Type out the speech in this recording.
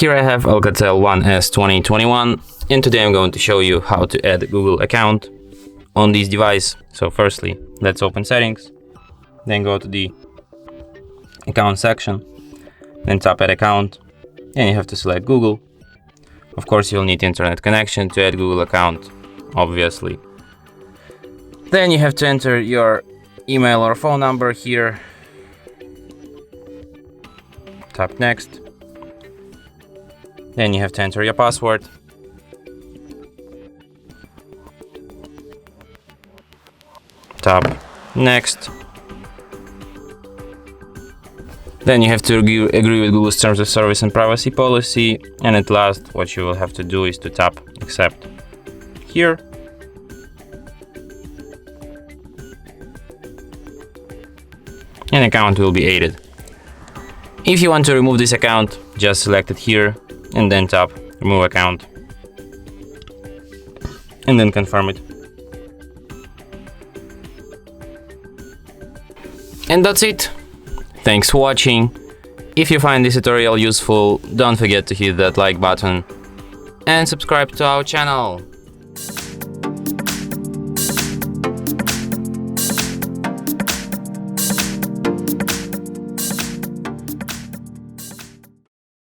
Here I have Alcatel One S 2021, and today I'm going to show you how to add a Google account on this device. So firstly, let's open settings, then go to the account section, then tap add account, and you have to select Google. Of course, you'll need internet connection to add Google account, obviously. Then you have to enter your email or phone number here. Tap next. Then you have to enter your password. Tap next. Then you have to agree with Google's terms of service and privacy policy. And at last, what you will have to do is to tap accept here. An account will be added. If you want to remove this account, just select it here and then tap remove account and then confirm it. And that's it. Thanks for watching. If you find this tutorial useful, don't forget to hit that like button and subscribe to our channel.